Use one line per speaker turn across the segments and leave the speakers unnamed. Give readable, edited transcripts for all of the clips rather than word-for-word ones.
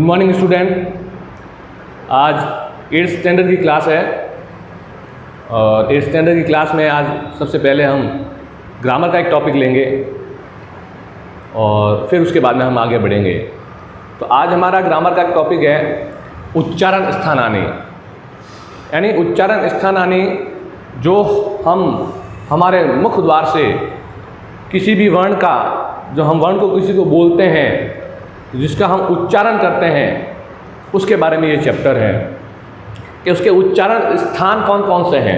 Good morning student. आज 8th standard की class है और 8th स्टैंडर्ड की क्लास में आज सबसे पहले हम ग्रामर का एक टॉपिक लेंगे और फिर उसके बाद में हम आगे बढ़ेंगे। तो आज हमारा ग्रामर का एक टॉपिक है उच्चारण स्थानानी, यानी उच्चारण स्थानानी जो हम हमारे मुख द्वार से किसी भी वर्ण का, जो हम वर्ण को किसी को बोलते हैं, जिसका हम उच्चारण करते हैं, उसके बारे में ये चैप्टर है कि उसके उच्चारण स्थान कौन कौन से हैं,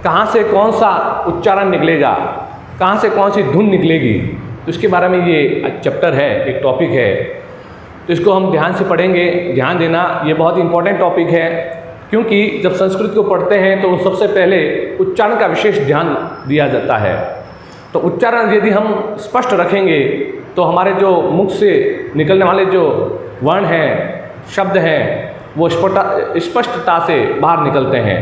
कहाँ से कौन सा उच्चारण निकलेगा, कहाँ से कौन सी धुन निकलेगी, तो इसके बारे में ये चैप्टर है, एक टॉपिक है। तो इसको हम ध्यान से पढ़ेंगे। ध्यान देना, ये बहुत इंपॉर्टेंट टॉपिक है, क्योंकि जब संस्कृत को पढ़ते हैं तो सबसे पहले उच्चारण का विशेष ध्यान दिया जाता है। तो उच्चारण यदि हम स्पष्ट रखेंगे तो हमारे जो मुख से निकलने वाले जो वर्ण हैं, शब्द हैं, वो स्पष्टता से बाहर निकलते हैं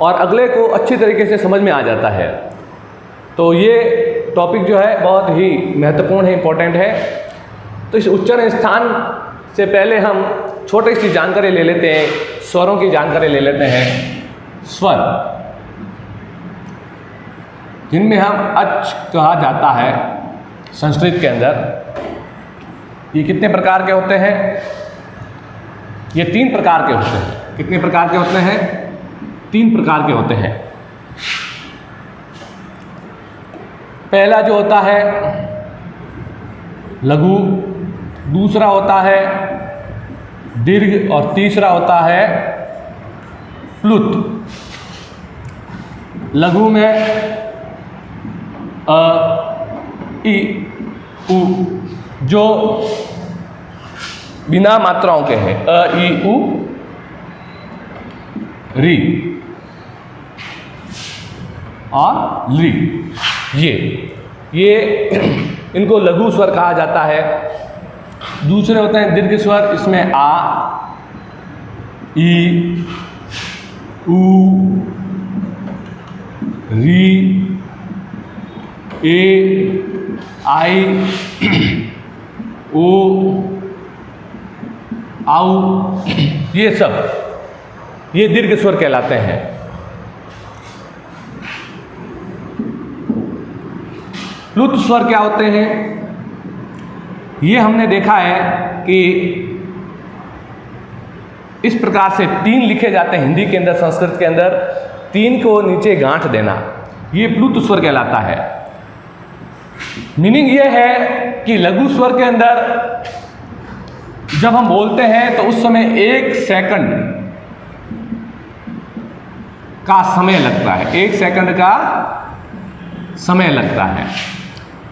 और अगले को अच्छी तरीके से समझ में आ जाता है। तो ये टॉपिक जो है बहुत ही महत्वपूर्ण है, इम्पोर्टेंट है। तो इस उच्चारण स्थान से पहले हम छोटी सी जानकारी ले लेते हैं, स्वरों की जानकारी ले लेते हैं। स्वर, जिनमें हम अच कहा जाता है संस्कृत के अंदर, ये कितने प्रकार के होते हैं? ये 3 प्रकार के होते हैं। कितने प्रकार के होते हैं? 3 प्रकार के होते हैं। पहला जो होता है लघु, दूसरा होता है दीर्घ और तीसरा होता है प्लुत। लघु में अ, ई, उ, जो बिना मात्राओं के हैं, अ, ई, उ, री और ली। ये इनको लघु स्वर कहा जाता है। दूसरे होते हैं दीर्घ स्वर, इसमें आ, ई, उ, री, ए, आई, ओ, आउ, ये सब ये दीर्घ स्वर कहलाते हैं। प्लुत स्वर क्या होते हैं? ये हमने देखा है कि इस प्रकार से 3 लिखे जाते हैं हिंदी के अंदर, संस्कृत के अंदर 3 को नीचे गांठ देना, ये प्लुत स्वर कहलाता है। मीनिंग ये है कि लघु स्वर के अंदर जब हम बोलते हैं तो उस समय 1 सेकंड का समय लगता है, 1 सेकंड का समय लगता है।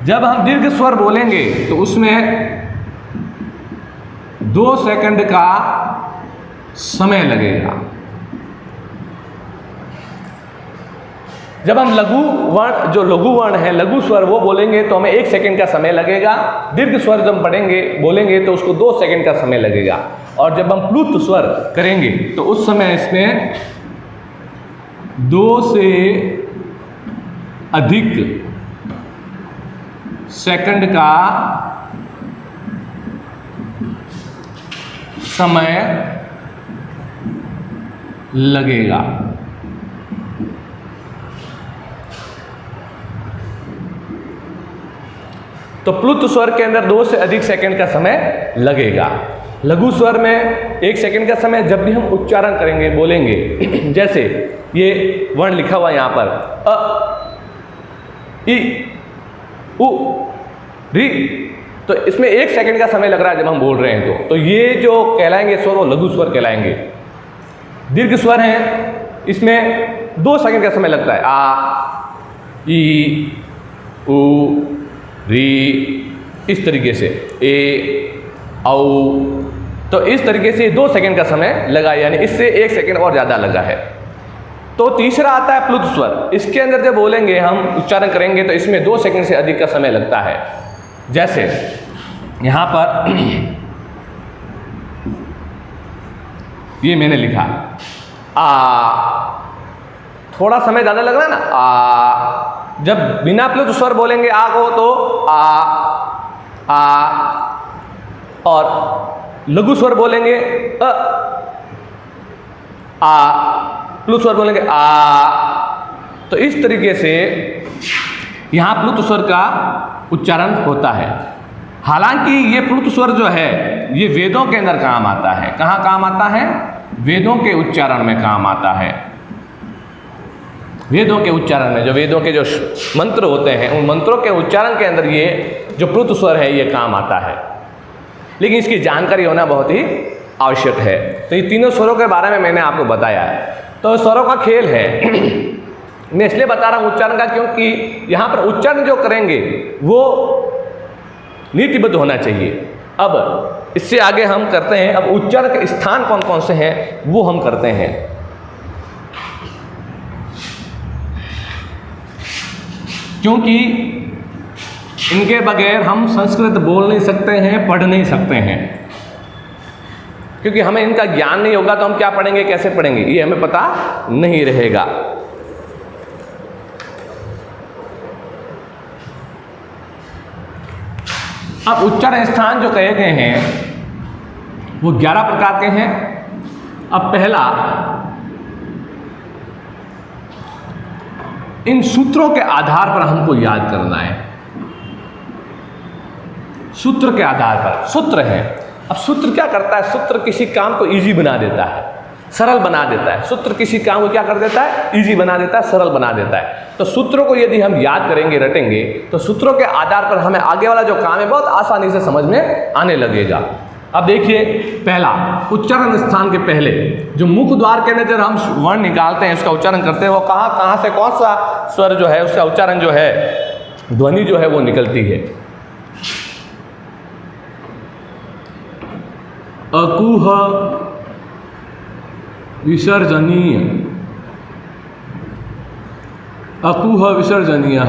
जब हम दीर्घ स्वर बोलेंगे तो उसमें 2 सेकंड का समय लगेगा। जब हम लघु वर्ण, जो लघु वर्ण है, लघु स्वर वो बोलेंगे तो हमें 1 सेकंड का समय लगेगा। दीर्घ स्वर जब बोलेंगे तो उसको 2 सेकंड का समय लगेगा। और जब हम प्लुत स्वर करेंगे तो उस समय इसमें 2 से अधिक सेकंड का समय लगेगा। तो प्लुत स्वर के अंदर 2 से अधिक सेकंड का समय लगेगा। लघु स्वर में 1 सेकंड का समय जब भी हम उच्चारण करेंगे, बोलेंगे, जैसे ये वर्ण लिखा हुआ यहाँ पर अ, ई, उ, री, तो इसमें 1 सेकंड का समय लग रहा है जब हम बोल रहे हैं। तो ये जो कहलाएंगे स्वर वो लघु स्वर कहलाएंगे। दीर्घ स्वर हैं, इसमें 2 सेकंड का समय लगता है। आ, ई, उ, री, इस तरीके से ए, औ। तो इस तरीके से 2 सेकंड का समय लगा, यानी इससे 1 सेकंड और ज़्यादा लगा है। तो तीसरा आता है प्लुत स्वर। इसके अंदर जब बोलेंगे, हम उच्चारण करेंगे तो इसमें 2 सेकंड से अधिक का समय लगता है। जैसे यहाँ पर ये मैंने लिखा आ, थोड़ा समय ज़्यादा लग रहा है ना, आ। जब बिना प्लुत स्वर बोलेंगे आ को तो आ, आ, और लघु स्वर बोलेंगे अ, आ, प्लुत स्वर बोलेंगे आ। तो इस तरीके से यहाँ प्लुत स्वर का उच्चारण होता है। हालांकि ये प्लुत स्वर जो है ये वेदों के अंदर काम आता है। कहाँ काम आता है? वेदों के उच्चारण में काम आता है। वेदों के उच्चारण में, जो वेदों के जो मंत्र होते हैं उन मंत्रों के उच्चारण के अंदर ये जो प्लुत स्वर है ये काम आता है। लेकिन इसकी जानकारी होना बहुत ही आवश्यक है। तो ये तीनों स्वरों के बारे में मैंने आपको बताया है। तो स्वरों का खेल है। मैं इसलिए बता रहा हूँ उच्चारण का, क्योंकि यहाँ पर उच्चारण जो करेंगे वो नीतिबद्ध होना चाहिए। अब इससे आगे हम करते हैं, अब उच्चारण के स्थान कौन कौन से हैं वो हम करते हैं। क्योंकि इनके बगैर हम संस्कृत बोल नहीं सकते हैं, पढ़ नहीं सकते हैं। क्योंकि हमें इनका ज्ञान नहीं होगा तो हम क्या पढ़ेंगे, कैसे पढ़ेंगे, ये हमें पता नहीं रहेगा। अब उच्चारण स्थान जो कहे गए हैं वो 11 प्रकार के हैं। अब पहला, इन सूत्रों के आधार पर हमको याद करना है। सूत्र के आधार पर, सूत्र है। अब सूत्र क्या करता है? सूत्र किसी काम को इजी बना देता है, सरल बना देता है। सूत्र किसी काम को क्या कर देता है? इजी बना देता है, सरल बना देता है। तो सूत्रों को यदि हम याद करेंगे, रटेंगे, तो सूत्रों के आधार पर हमें आगे वाला जो काम है बहुत आसानी से समझ में आने लगेगा। अब देखिए, पहला, उच्चारण स्थान के पहले जो मुख द्वार के अंदर हम वर्ण निकालते हैं, उसका उच्चारण करते हैं, वो कहाँ से कौन सा स्वर जो है उसका उच्चारण जो है, ध्वनि जो है वो निकलती है। अकुह विसर्जनीय, अकुह विसर्जनीय।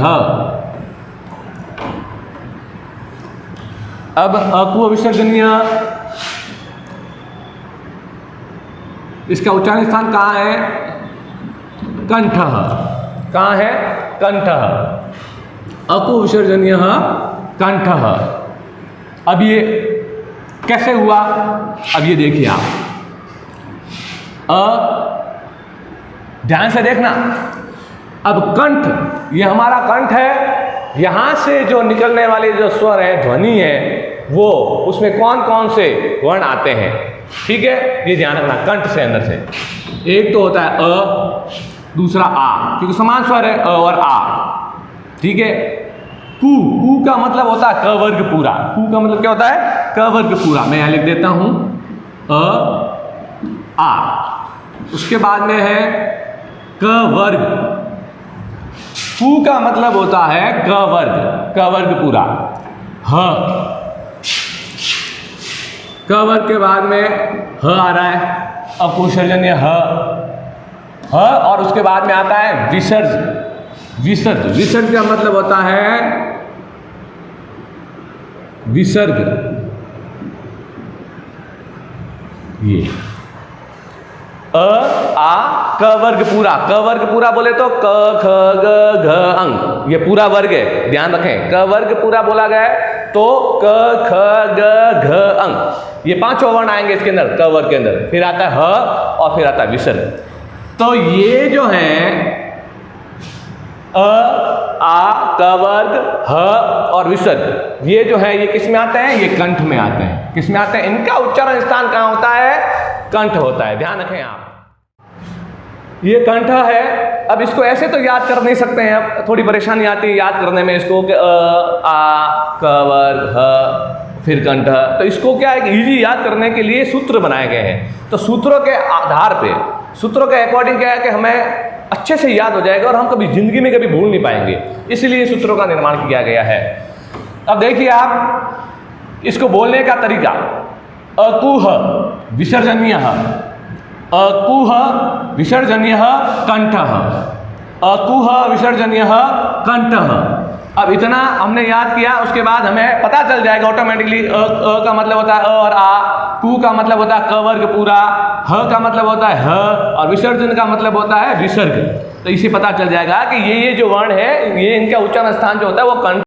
अब अकुह विसर्जनीय, इसका उच्चारण स्थान कहाँ है? कंठ। कहाँ है? कंठ। अकुह विसर्जनीय कंठ। अब ये कैसे हुआ? अब ये देखिए आप, ध्यान से देखना। अब कंठ, ये हमारा कंठ है। यहाँ से जो निकलने वाले जो स्वर है, ध्वनि है, वो उसमें कौन कौन से वर्ण आते हैं, ठीक है, ये ध्यान रखना। कंठ से अंदर से एक तो होता है अ, दूसरा आ, क्योंकि समान स्वर है अ और आ, ठीक है। कु, कु का मतलब होता है क वर्ग पूरा। कु का मतलब क्या होता है? क वर्ग पूरा। मैं यहाँ लिख देता हूँ अ आ। उसके बाद में है क वर्ग। कु का मतलब होता है क वर्ग, क वर्ग पूरा। ह, क वर्ग के बाद में ह आ रहा है, अकुशर्जन्य ह। और उसके बाद में आता है विसर्ज। विसर्ग, विसर्ग का मतलब होता है विसर्ग। ये अ आ क वर्ग पूरा। क वर्ग पूरा बोले तो क ख ग घ अंग, ये पूरा वर्ग है, ध्यान रखें। क वर्ग पूरा बोला गया है तो क ख ग घ अंग, ये पांचों वर्ण आएंगे इसके अंदर, क वर्ग के अंदर। फिर आता है ह और फिर आता है विसर्ग। तो ये जो है अ आ क वर्ग ह और विसर्ग, ये जो है ये किस में आते हैं? ये कंठ में आते हैं। किस में आते हैं? इनका उच्चारण स्थान कहाँ होता है? कंठ होता है, ध्यान रखें आप। ये कंठ है। अब इसको ऐसे तो याद कर नहीं सकते हैं, अब थोड़ी परेशानी आती है याद करने में इसको, कि अ आ क वर्ग ह फिर कंठ। तो इसको क्या है, इजी याद करने के लिए सूत्र बनाए गए हैं। तो सूत्रों के आधार पे, सूत्रों के अकॉर्डिंग क्या है कि हमें अच्छे से याद हो जाएगा और हम कभी जिंदगी में कभी भूल नहीं पाएंगे, इसलिए सूत्रों का निर्माण किया गया है। अब देखिए आप इसको बोलने का तरीका, अकुह विसर्जनीय, अकुह विसर्जनीय कंठ, अकुह विसर्जनीय कंठ। अब इतना हमने याद किया, उसके बाद हमें पता चल जाएगा ऑटोमेटिकली अ का मतलब होता है अ और आ, कु का मतलब होता है क वर्ग पूरा, ह का मतलब होता है ह और विसर्जन का मतलब होता है विसर्ग। तो इसे पता चल जाएगा कि ये जो वर्ण है, ये इनका उच्चारण स्थान जो होता है वो कंठ